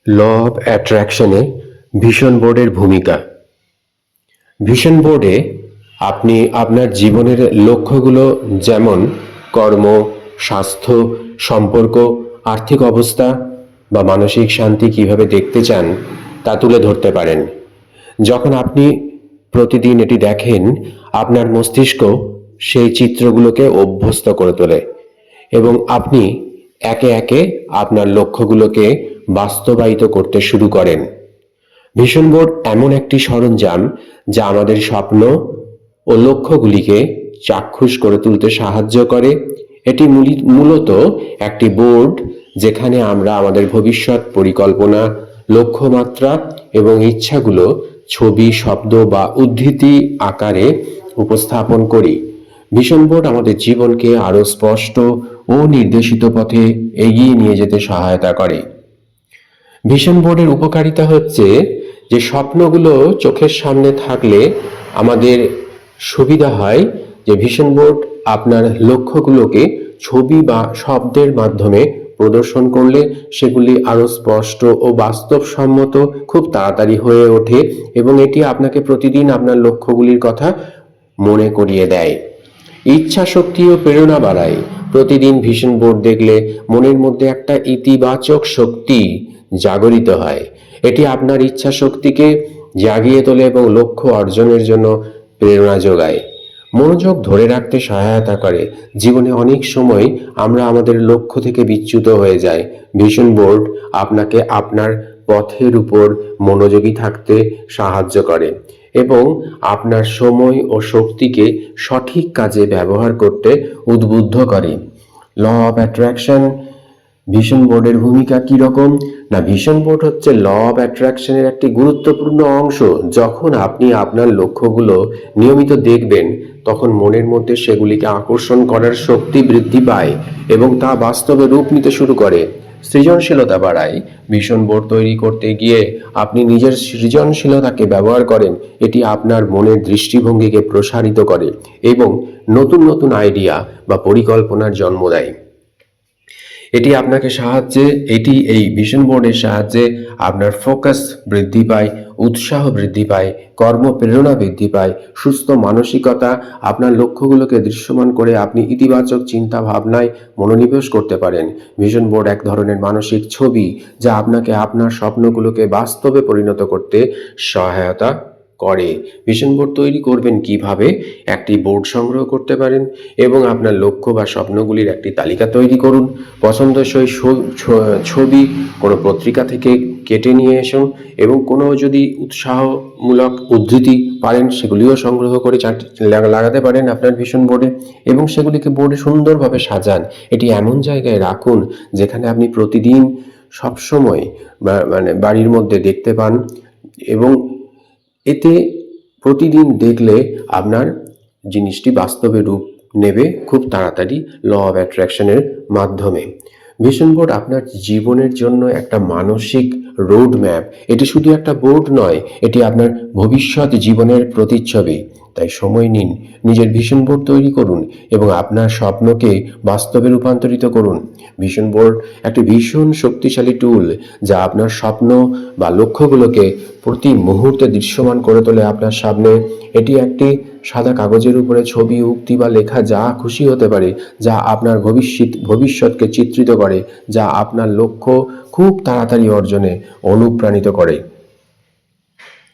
Law of অ্যাট্রাকশনে vision বোর্ডের ভূমিকা। Vision বোর্ডে আপনি আপনার জীবনের লক্ষ্যগুলো, যেমন কর্ম, স্বাস্থ্য, সম্পর্ক, আর্থিক অবস্থা বা মানসিক শান্তি কিভাবে দেখতে চান তা তুলে ধরতে পারেন। যখন আপনি প্রতিদিন এটি দেখেন, আপনার মস্তিষ্ক সেই চিত্রগুলোকে অভ্যস্ত করে তোলে এবং আপনি একে একে আপনার লক্ষ্যগুলোকে বাস্তবায়িত করতে শুরু করেন। ভিশন বোর্ড এমন একটি সরঞ্জাম যা আমাদের স্বপ্ন ও লক্ষ্যগুলিকে চাক্ষুষ করে তুলতে সাহায্য করে। এটি মূলত একটি বোর্ড যেখানে আমরা আমাদের ভবিষ্যৎ পরিকল্পনা, লক্ষ্যমাত্রা এবং ইচ্ছাগুলো ছবি, শব্দ বা উদ্ধৃতি আকারে উপস্থাপন করি। ভিশন বোর্ড আমাদের জীবনকে আরো স্পষ্ট ও নির্দেশিত পথে এগিয়ে নিয়ে যেতে সহায়তা করে। ভিশন বোর্ডের উপকারিতা হচ্ছে যে স্বপ্নগুলো চোখের সামনে থাকলে আমাদের সুবিধা হয় যে ভিশন বোর্ড আপনার লক্ষ্যগুলোকে ছবি বা শব্দের মাধ্যমে প্রদর্শন করলে সেগুলি আরো স্পষ্ট ও বাস্তবসম্মত খুব তাড়াতাড়ি হয়ে ওঠে এবং এটি আপনাকে প্রতিদিন আপনার লক্ষ্যগুলির কথা মনে করিয়ে দেয়। ইচ্ছা শক্তি ও প্রেরণা বাড়ায়। প্রতিদিন ভিশন বোর্ড দেখলে মনের মধ্যে একটা ইতিবাচক শক্তি জাগরিত হয়। এটি আপনার ইচ্ছা শক্তিকে জাগিয়ে তোলে এবং লক্ষ্য অর্জনের জন্য প্রেরণা যোগায়। মনোযোগ ধরে রাখতে সহায়তা করে। জীবনে অনেক সময় আমরা আমাদের লক্ষ্য থেকে বিচ্যুত হয়ে যাই। ভিশন বোর্ড আপনাকে আপনার পথের উপর মনোযোগী থাকতে সাহায্য করে এবং আপনার সময় ও শক্তিকে সঠিক কাজে ব্যবহার করতে উদ্বুদ্ধ করে। ল অফ অ্যাট্রাকশন ভিশন বোর্ডের ভূমিকা কি রকম? না, ভিশন বোর্ড হচ্ছে ল অফ অ্যাট্রাকশনের একটি গুরুত্বপূর্ণ অংশ। যখন আপনি আপনার লক্ষ্যগুলো নিয়মিত দেখবেন, তখন মনের মধ্যে সেগুলিকে আকর্ষণ করার শক্তি বৃদ্ধি পায় এবং তা বাস্তবে রূপ নিতে শুরু করে। সৃজনশীলতা বাড়ায়। ভিশন বোর্ড তৈরি করতে গিয়ে আপনি নিজের সৃজনশীলতাকে ব্যবহার করেন। এটি আপনার মনের দৃষ্টিভঙ্গিকে প্রসারিত করে এবং নতুন নতুন আইডিয়া বা পরিকল্পনার জন্ম দেয়। এই ভিশন বোর্ডের সাহায্যে আপনার ফোকাস বৃদ্ধি পায়, উৎসাহ বৃদ্ধি পায়, কর্মপ্রেরণা বৃদ্ধি পায়, সুস্থ মানসিকতা আপনার লক্ষ্যগুলোকে দৃশ্যমান করে আপনি ইতিবাচক চিন্তা ভাবনায় মনোনিবেশ করতে পারেন। ভিশন বোর্ড এক ধরনের মানসিক ছবি যা আপনাকে আপনার স্বপ্নগুলোকে বাস্তবে পরিণত করতে সহায়তা করে। ভিশন বোর্ড তৈরি করবেন কিভাবে? একটি বোর্ড সংগ্রহ করতে পারেন এবং আপনার লক্ষ্য বা স্বপ্নগুলির একটি তালিকা তৈরি করুন। পছন্দসই ছবি কোনো পত্রিকা থেকে কেটে নিয়ে আসুন এবং কোনো যদি উৎসাহমূলক উদ্ধৃতি পারেন সেগুলিও সংগ্রহ করে লাগাতে পারেন আপনার ভিশন বোর্ডে এবং সেগুলিকে বোর্ডে সুন্দরভাবে সাজান। এটি এমন জায়গায় রাখুন যেখানে আপনি প্রতিদিন সবসময় বাড়ির মধ্যে দেখতে পান এবং এতে প্রতিদিন দেখলে আপনার জিনিসটি বাস্তবে রূপ নেবে খুব তাড়াতাড়ি ল অফ অ্যাট্রাকশনের মাধ্যমে। ভিশন বোর্ড আপনার জীবনের জন্য একটা মানসিক রোড ম্যাপ। এটি শুধু একটা বোর্ড নয়, এটি আপনার ভবিষ্যৎ জীবনের প্রতিচ্ছবি। তাই সময় নিন, নিজের ভিশন বোর্ড তৈরি করুন এবং আপনার স্বপ্নকে বাস্তবে রূপান্তরিত করুন। ভিশন বোর্ড একটি ভীষণ শক্তিশালী টুল যা আপনার স্বপ্ন বা লক্ষ্যগুলোকে প্রতি মুহূর্তে দৃশ্যমান করে তোলে আপনার সামনে। এটি একটি সাদা কাগজের উপরে ছবি, উক্তি বা লেখা যা খুশি হতে পারে, যা আপনার ভবিষ্যৎকে চিত্রিত করে, যা আপনার লক্ষ্য খুব তাড়াতাড়ি অর্জনে অনুপ্রাণিত করে।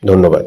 ধন্যবাদ।